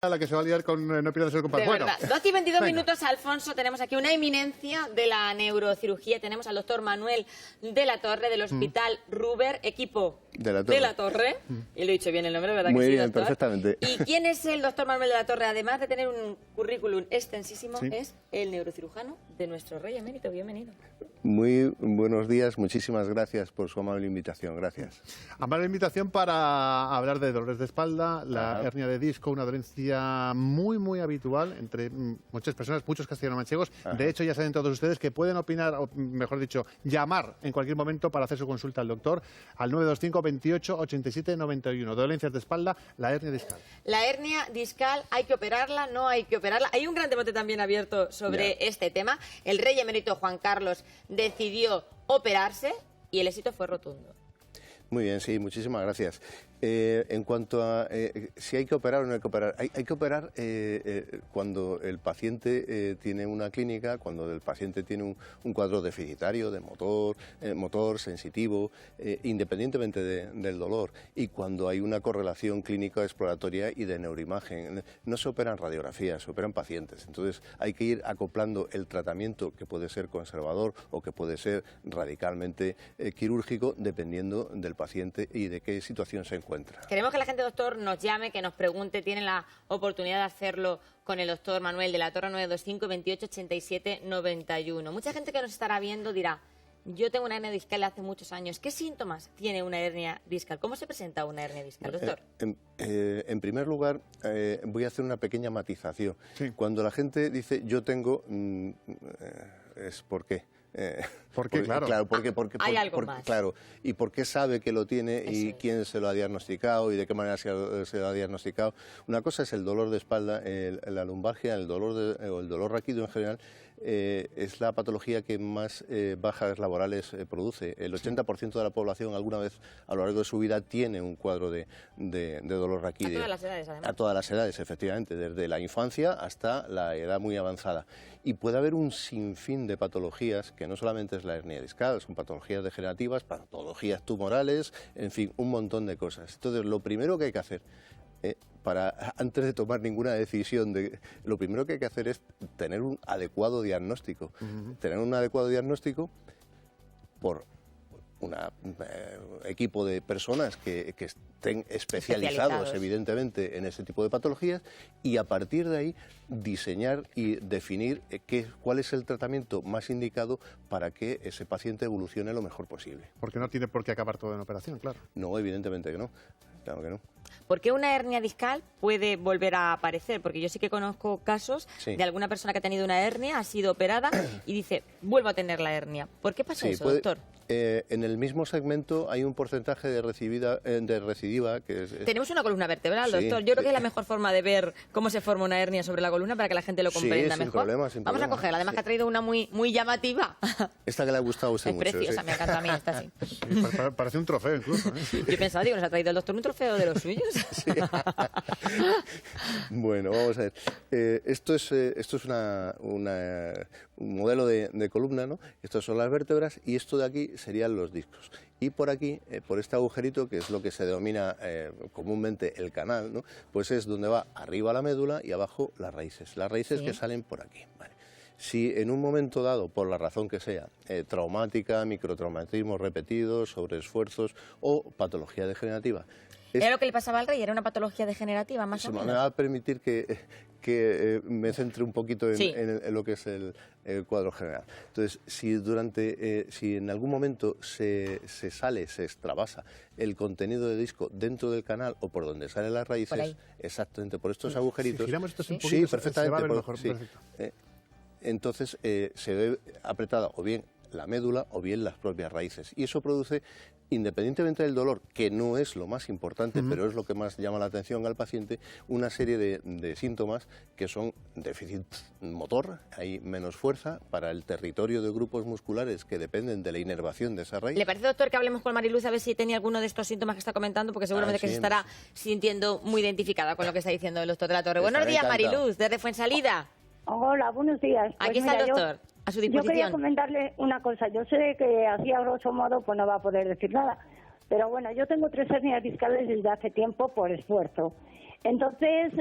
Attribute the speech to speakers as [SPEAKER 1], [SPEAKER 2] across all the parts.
[SPEAKER 1] A la que se va a liar con no pierdas el compás.
[SPEAKER 2] De
[SPEAKER 1] Bueno,
[SPEAKER 2] verdad. 12 y 22
[SPEAKER 1] venga.
[SPEAKER 2] minutos, Alfonso. Tenemos aquí una eminencia de la neurocirugía. Tenemos al doctor Manuel de la Torre, del Hospital Ruber, equipo
[SPEAKER 3] De la Torre.
[SPEAKER 2] de la Torre. Y lo he dicho bien el nombre, ¿verdad?
[SPEAKER 3] Muy
[SPEAKER 2] que sí,
[SPEAKER 3] bien,
[SPEAKER 2] doctor?
[SPEAKER 3] perfectamente.
[SPEAKER 2] ¿Y quién es el doctor Manuel de la Torre? Además de tener un currículum extensísimo,
[SPEAKER 1] Sí.
[SPEAKER 2] es el neurocirujano de nuestro rey emérito. Bienvenido.
[SPEAKER 3] Muy buenos días, muchísimas gracias por su amable invitación, gracias.
[SPEAKER 1] Amable invitación para hablar de dolores de espalda, la hernia de disco, una dolencia muy habitual entre muchas personas, muchos castellano-manchegos. De hecho, ya saben todos ustedes que pueden opinar, o mejor dicho, llamar en cualquier momento para hacer su consulta al doctor al 925 28 87 91. Dolencias de espalda, la hernia discal.
[SPEAKER 2] La hernia discal, ¿hay que operarla? ¿No hay que operarla? Hay un gran debate también abierto sobre este tema. El rey emérito Juan Carlos decidió operarse y el éxito fue rotundo.
[SPEAKER 3] Muy bien, sí, muchísimas gracias. En cuanto a si hay que operar o no hay que operar, hay que operar cuando el paciente tiene una clínica, cuando el paciente tiene un cuadro deficitario de motor sensitivo, independientemente del dolor, y cuando hay una correlación clínica exploratoria y de neuroimagen. No se operan radiografías, se operan pacientes. Entonces hay que ir acoplando el tratamiento, que puede ser conservador o que puede ser radicalmente quirúrgico, dependiendo del paciente y de qué situación se encuentra.
[SPEAKER 2] Queremos que la gente, doctor, nos llame, que nos pregunte. Tienen la oportunidad de hacerlo con el doctor Manuel de la Torre, 925 28 87 91. Mucha gente que nos estará viendo dirá: yo tengo una hernia discal de hace muchos años. ¿Qué síntomas tiene una hernia discal? ¿Cómo se presenta una hernia discal, doctor?
[SPEAKER 3] En primer lugar, voy a hacer una pequeña matización.
[SPEAKER 1] Sí.
[SPEAKER 3] Cuando la gente dice yo tengo, es ¿por qué?
[SPEAKER 1] ¿Por qué? Claro.
[SPEAKER 3] Porque,
[SPEAKER 2] Hay algo más.
[SPEAKER 3] Claro, y por qué sabe que lo tiene y
[SPEAKER 2] Eso es.
[SPEAKER 3] quién se lo ha diagnosticado y de qué manera se lo ha diagnosticado. Una cosa es el dolor de espalda, la lumbalgia, el dolor raquídeo en general. Es la patología que más bajas laborales produce. El 80% de la población alguna vez a lo largo de su vida tiene un cuadro de dolor raquídeo.
[SPEAKER 2] A todas las edades, además.
[SPEAKER 3] A todas las edades, efectivamente, desde la infancia hasta la edad muy avanzada. Y puede haber un sinfín de patologías, que no solamente es la hernia discal, son patologías degenerativas, patologías tumorales, en fin, un montón de cosas. Entonces, lo primero que hay que hacer antes de tomar ninguna decisión, lo primero que hay que hacer es tener un adecuado diagnóstico. Tener un adecuado diagnóstico por un equipo de personas que estén especializados, evidentemente, en ese tipo de patologías, y a partir de ahí diseñar y definir cuál es el tratamiento más indicado para que ese paciente evolucione lo mejor posible.
[SPEAKER 1] Porque no tiene por qué acabar todo en operación, claro.
[SPEAKER 3] No, evidentemente que no. Claro que no.
[SPEAKER 2] ¿Por qué una hernia discal puede volver a aparecer? Porque yo sí que conozco casos de alguna persona que ha tenido una hernia, ha sido operada y dice, vuelvo a tener la hernia. ¿Por qué pasa eso, doctor?
[SPEAKER 3] En el mismo segmento hay un porcentaje de recidiva que es...
[SPEAKER 2] Tenemos una columna vertebral, doctor. Yo creo que es la mejor forma de ver cómo se forma una hernia sobre la columna para que la gente lo comprenda
[SPEAKER 3] sin
[SPEAKER 2] mejor.
[SPEAKER 3] Problema, sin
[SPEAKER 2] Vamos
[SPEAKER 3] problema.
[SPEAKER 2] a cogerla, además que ha traído una muy llamativa.
[SPEAKER 3] Esta que le ha gustado a usted
[SPEAKER 2] Es
[SPEAKER 3] mucho.
[SPEAKER 2] preciosa,
[SPEAKER 3] sí.
[SPEAKER 2] me encanta a mí esta, sí.
[SPEAKER 1] Parece un trofeo incluso.
[SPEAKER 2] Yo pensaba, digo, ¿nos ha traído el doctor un trofeo de los suyos?
[SPEAKER 3] Sí. Bueno, vamos a ver. Esto es un modelo de columna, ¿no? Estas son las vértebras y esto de aquí serían los discos. Y por aquí, por este agujerito, que es lo que se denomina comúnmente el canal, ¿no? Pues es donde va arriba la médula y abajo las raíces. Las raíces que salen por aquí. Vale. Si en un momento dado, por la razón que sea, traumática, microtraumatismos repetidos, sobreesfuerzos o patología degenerativa...
[SPEAKER 2] Era lo que le pasaba al rey, era una patología degenerativa, más o menos.
[SPEAKER 3] Me va a permitir que me centre un poquito en lo que es el cuadro general. Entonces, si en algún momento se extravasa el contenido de disco dentro del canal o por donde salen las raíces, exactamente por estos agujeritos...
[SPEAKER 1] Si giramos esto un poquito,
[SPEAKER 3] perfectamente.
[SPEAKER 1] se va a ver mejor. Perfecto.
[SPEAKER 3] Entonces se ve apretada o bien la médula o bien las propias raíces. Y eso produce, independientemente del dolor, que no es lo más importante, pero es lo que más llama la atención al paciente, una serie de síntomas que son déficit motor, hay menos fuerza para el territorio de grupos musculares que dependen de la inervación de esa raíz.
[SPEAKER 2] ¿Le parece, doctor, que hablemos con Mariluz a ver si tenía alguno de estos síntomas que está comentando? Porque seguramente que se estará sintiendo muy identificada con lo que está diciendo el doctor de la Torre. Buenos días, Mariluz, desde Fuensalida.
[SPEAKER 4] Hola, buenos días. Pues
[SPEAKER 2] aquí está el doctor, a su disposición.
[SPEAKER 4] Yo quería comentarle una cosa. Yo sé que así a grosso modo pues no va a poder decir nada, pero bueno, yo tengo 3 hernias discales desde hace tiempo por esfuerzo. Entonces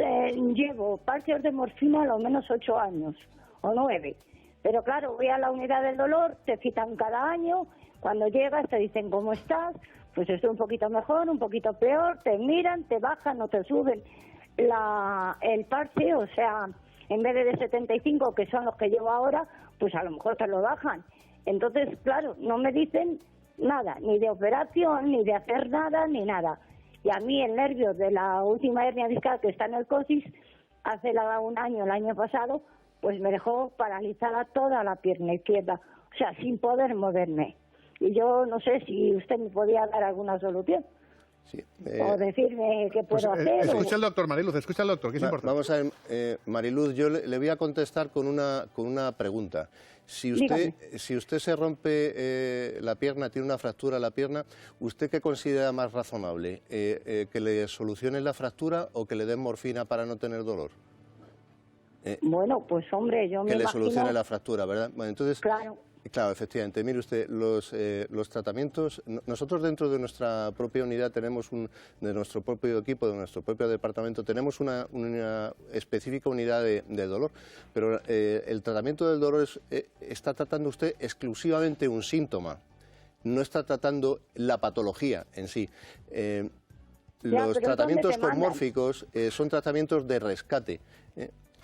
[SPEAKER 4] llevo parches de morfina a lo menos 8 años o 9. Pero claro, voy a la unidad del dolor, te citan cada año, cuando llegas te dicen cómo estás, pues estoy un poquito mejor, un poquito peor, te miran, te bajan o te suben el parche, o sea, en vez de 75, que son los que llevo ahora, pues a lo mejor te lo bajan. Entonces, claro, no me dicen nada, ni de operación, ni de hacer nada, ni nada. Y a mí el nervio de la última hernia discal que está en el coxis, hace un año, el año pasado, pues me dejó paralizada toda la pierna izquierda, o sea, sin poder moverme. Y yo no sé si usted me podía dar alguna solución.
[SPEAKER 3] Sí,
[SPEAKER 4] o decirme qué puedo hacer.
[SPEAKER 1] Escucha al doctor, Mariluz, escucha al doctor, que es importante.
[SPEAKER 3] Vamos a ver, Mariluz, yo le voy a contestar con una pregunta. Si usted se rompe la pierna, tiene una fractura en la pierna, ¿usted qué considera más razonable? ¿Que le solucionen la fractura o que le den morfina para no tener dolor?
[SPEAKER 4] Bueno, pues hombre, yo me imagino...
[SPEAKER 3] Que le solucione la fractura, ¿verdad? Bueno, entonces...
[SPEAKER 4] Claro,
[SPEAKER 3] efectivamente. Mire usted, los tratamientos, nosotros dentro de nuestra propia unidad tenemos de nuestro propio equipo, de nuestro propio departamento, tenemos una específica unidad de dolor, pero el tratamiento del dolor está tratando usted exclusivamente un síntoma, no está tratando la patología en sí. Los tratamientos consmórficos son tratamientos de rescate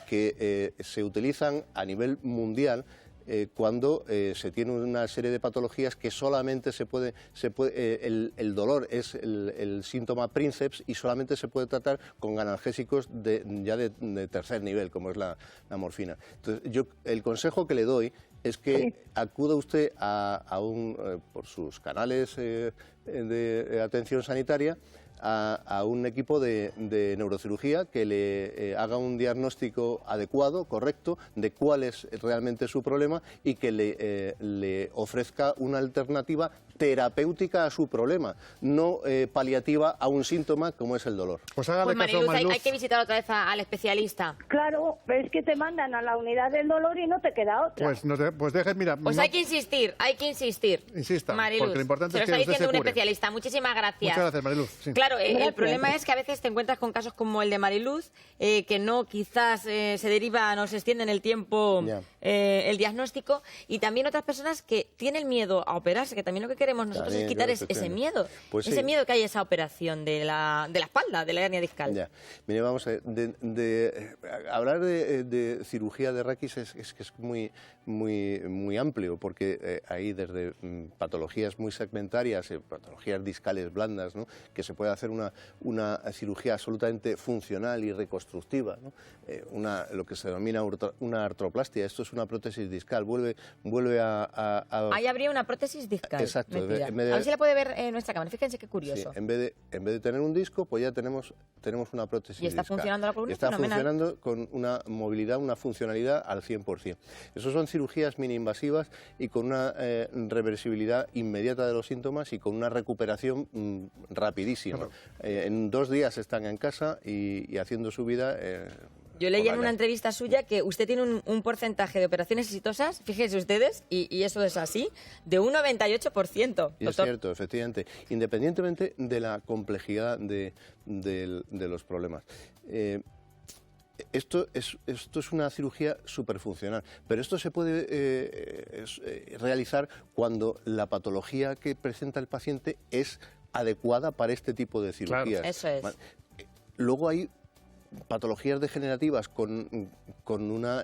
[SPEAKER 3] que se utilizan a nivel mundial cuando se tiene una serie de patologías que solamente el dolor es el síntoma princeps y solamente se puede tratar con analgésicos ya de tercer nivel, como es la morfina. Entonces, el consejo que le doy es que acuda usted por sus canales de atención sanitaria a un equipo de neurocirugía que le haga un diagnóstico adecuado, correcto, de cuál es realmente su problema y que le ofrezca una alternativa terapéutica a su problema, no paliativa a un síntoma como es el dolor.
[SPEAKER 1] Pues hágale caso,
[SPEAKER 2] Mariluz, hay que visitar otra vez al especialista.
[SPEAKER 4] Claro, pero es que te mandan a la unidad del dolor y no te queda otra.
[SPEAKER 1] Pues dejes, mira...
[SPEAKER 2] Pues hay que insistir,
[SPEAKER 1] Insista,
[SPEAKER 2] Mariluz,
[SPEAKER 1] porque lo importante
[SPEAKER 2] se
[SPEAKER 1] es
[SPEAKER 2] lo
[SPEAKER 1] que
[SPEAKER 2] está
[SPEAKER 1] usted
[SPEAKER 2] diciendo
[SPEAKER 1] se
[SPEAKER 2] un
[SPEAKER 1] cure.
[SPEAKER 2] especialista. Muchísimas gracias.
[SPEAKER 1] Muchas gracias, Mariluz. Sí.
[SPEAKER 2] Claro, el problema es que a veces te encuentras con casos como el de Mariluz, que no quizás se deriva, no se extiende en el tiempo el diagnóstico, y también otras personas que tienen miedo a operarse, que también lo que queremos nosotros es quitar ese miedo,
[SPEAKER 3] pues
[SPEAKER 2] ese miedo que hay a esa operación de la espalda, de la hernia discal.
[SPEAKER 3] Ya. Mire, vamos a ver, hablar de cirugía de raquis es que es muy amplio, porque hay desde patologías muy segmentarias, patologías discales blandas, ¿no?, que se puede hacer una cirugía absolutamente funcional y reconstructiva, ¿no? Lo que se denomina una artroplastia. Esto es una prótesis discal, vuelve a...
[SPEAKER 2] Ahí habría una prótesis discal.
[SPEAKER 3] Exacto.
[SPEAKER 2] A ver si la puede ver en nuestra cámara, fíjense qué curioso.
[SPEAKER 3] Sí, en vez de tener un disco, pues ya tenemos una prótesis discal.
[SPEAKER 2] Y está funcionando la columna.
[SPEAKER 3] Está
[SPEAKER 2] fenomenal.
[SPEAKER 3] funcionando con una movilidad, una funcionalidad al 100%. Esas son cirugías mini-invasivas y con una reversibilidad inmediata de los síntomas y con una recuperación rapidísima. Claro. En 2 días están en casa y haciendo su vida.
[SPEAKER 2] Yo leí en una entrevista suya que usted tiene un porcentaje de operaciones exitosas, fíjense ustedes, y eso es así, de un 98%.
[SPEAKER 3] Y es cierto, efectivamente, independientemente de la complejidad de los problemas. Esto es una cirugía superfuncional, pero esto se puede realizar cuando la patología que presenta el paciente es adecuada para este tipo de cirugías.
[SPEAKER 2] Claro, eso es.
[SPEAKER 3] Luego hay patologías degenerativas con una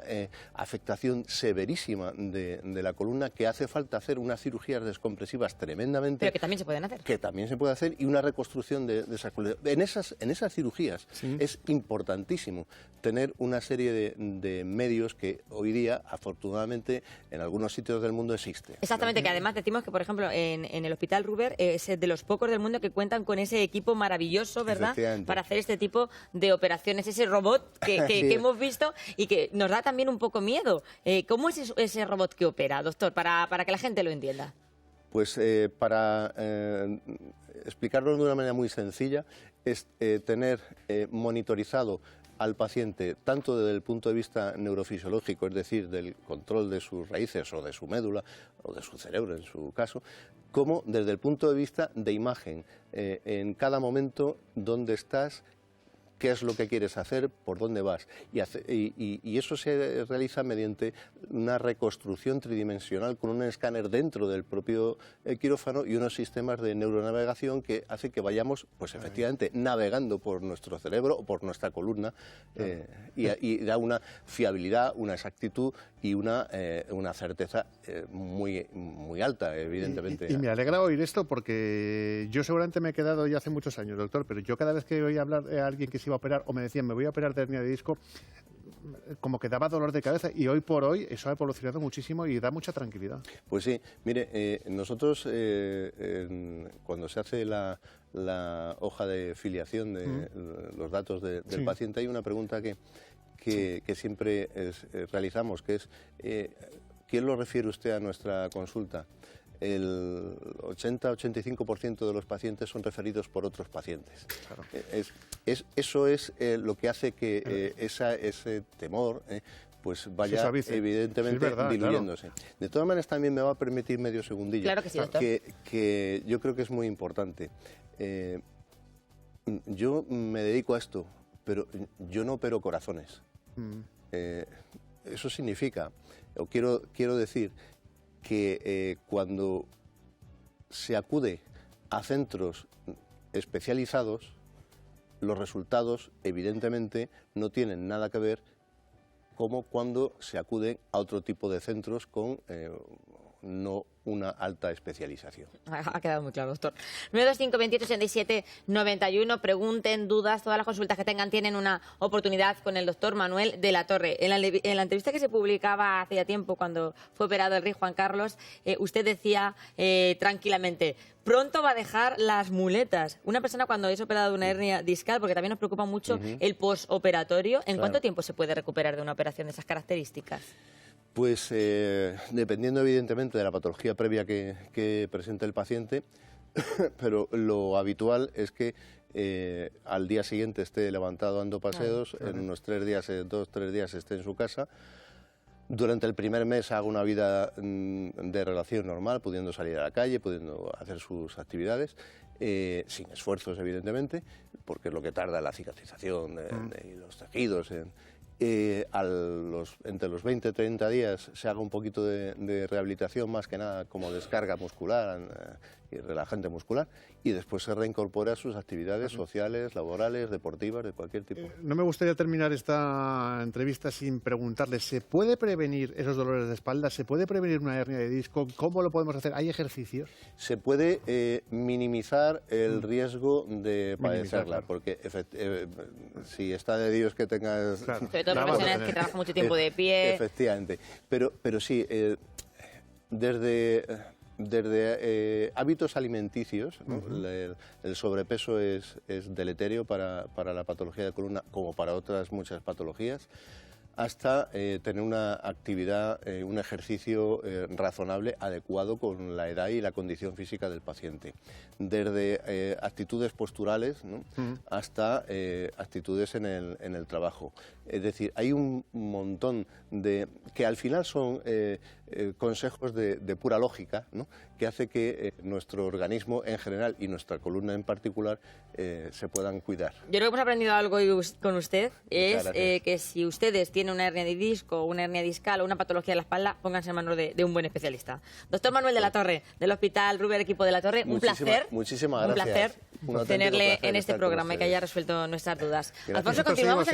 [SPEAKER 3] afectación severísima de la columna, que hace falta hacer unas cirugías descompresivas tremendamente...
[SPEAKER 2] Pero que también se pueden hacer.
[SPEAKER 3] Que también se puede hacer, y una reconstrucción de esa columna. En esas cirugías es importantísimo tener una serie de medios que hoy día, afortunadamente, en algunos sitios del mundo existen.
[SPEAKER 2] Exactamente, que además decimos que, por ejemplo, en el Hospital Ruber es de los pocos del mundo que cuentan con ese equipo maravilloso, ¿verdad?, para hacer este tipo de operaciones. Ese robot que hemos visto y que nos da también un poco miedo. ¿Cómo es ese robot que opera, doctor, para que la gente lo entienda?
[SPEAKER 3] Pues para explicarlo de una manera muy sencilla, es tener monitorizado al paciente tanto desde el punto de vista neurofisiológico, es decir, del control de sus raíces o de su médula o de su cerebro en su caso, como desde el punto de vista de imagen, en cada momento dónde estás, qué es lo que quieres hacer, por dónde vas. Y eso se realiza mediante una reconstrucción tridimensional con un escáner dentro del propio quirófano y unos sistemas de neuronavegación que hace que vayamos, pues efectivamente, navegando por nuestro cerebro o por nuestra columna y da una fiabilidad, una exactitud y una certeza muy alta, evidentemente.
[SPEAKER 1] Y me alegra oír esto porque yo seguramente me he quedado ya hace muchos años, doctor, pero yo cada vez que oía hablar a alguien que se iba a operar o me decían me voy a operar de hernia de disco, como que daba dolor de cabeza, y hoy por hoy eso ha evolucionado muchísimo y da mucha tranquilidad.
[SPEAKER 3] Pues sí, mire, nosotros cuando se hace la hoja de filiación de los datos del paciente, hay una pregunta que siempre realizamos, que es ¿quién lo refiere usted a nuestra consulta? El 80-85% de los pacientes son referidos por otros pacientes. Claro. Eso es lo que hace que ese temor pues vaya evidentemente diluyéndose. Claro. De todas maneras, también me va a permitir medio segundillo,
[SPEAKER 2] claro que sí, doctor.
[SPEAKER 3] que yo creo que es muy importante. Yo me dedico a esto, pero yo no opero corazones. Eso significa, o quiero decir, que cuando se acude a centros especializados, los resultados evidentemente no tienen nada que ver como cuando se acude a otro tipo de centros con no una alta especialización.
[SPEAKER 2] Ha quedado muy claro, doctor. 925 28 87 91. Pregunten, dudas, todas las consultas que tengan tienen una oportunidad con el doctor Manuel de la Torre. En la entrevista que se publicaba hace ya tiempo, cuando fue operado el rey Juan Carlos, usted decía tranquilamente, pronto va a dejar las muletas. Una persona cuando es operada de una hernia discal, porque también nos preocupa mucho el postoperatorio, ¿en cuánto tiempo se puede recuperar de una operación de esas características?
[SPEAKER 3] Pues dependiendo evidentemente de la patología previa que presente el paciente, pero lo habitual es que al día siguiente esté levantado dando paseos, en unos 3 días, 2-3 días esté en su casa. Durante el primer mes haga una vida de relación normal, pudiendo salir a la calle, pudiendo hacer sus actividades, sin esfuerzos evidentemente, porque es lo que tarda la cicatrización y los tejidos. Entre los 20 y 30 días se haga un poquito de rehabilitación, más que nada como descarga muscular y relajante muscular, y después se reincorpora a sus actividades sociales, laborales, deportivas, de cualquier tipo.
[SPEAKER 1] No me gustaría terminar esta entrevista sin preguntarle, ¿se puede prevenir esos dolores de espalda? ¿Se puede prevenir una hernia de disco? ¿Cómo lo podemos hacer? ¿Hay ejercicios?
[SPEAKER 3] Se puede minimizar el riesgo de padecerla, porque si está de Dios que tengas...
[SPEAKER 2] Claro. Sobre todo profesionales que trabajan mucho tiempo de pie.
[SPEAKER 3] Efectivamente. Pero sí, desde hábitos alimenticios, ¿no? El sobrepeso es deleterio para la patología de columna, como para otras muchas patologías, hasta tener una actividad, un ejercicio razonable, adecuado con la edad y la condición física del paciente. Desde actitudes posturales, ¿no? hasta actitudes en el trabajo. Es decir, hay un montón que al final son consejos de pura lógica, ¿no? que hace que nuestro organismo en general y nuestra columna en particular se puedan cuidar.
[SPEAKER 2] Yo creo que hemos aprendido algo hoy con usted, es que si ustedes tienen una hernia de disco, una hernia discal o una patología de la espalda, pónganse en manos de un buen especialista. Doctor Manuel de la Torre, del Hospital Ruber Equipo de la Torre, un placer.
[SPEAKER 3] Muchísimas gracias.
[SPEAKER 2] Un placer tenerle en este programa y que haya resuelto nuestras dudas. Alfonso, continuamos.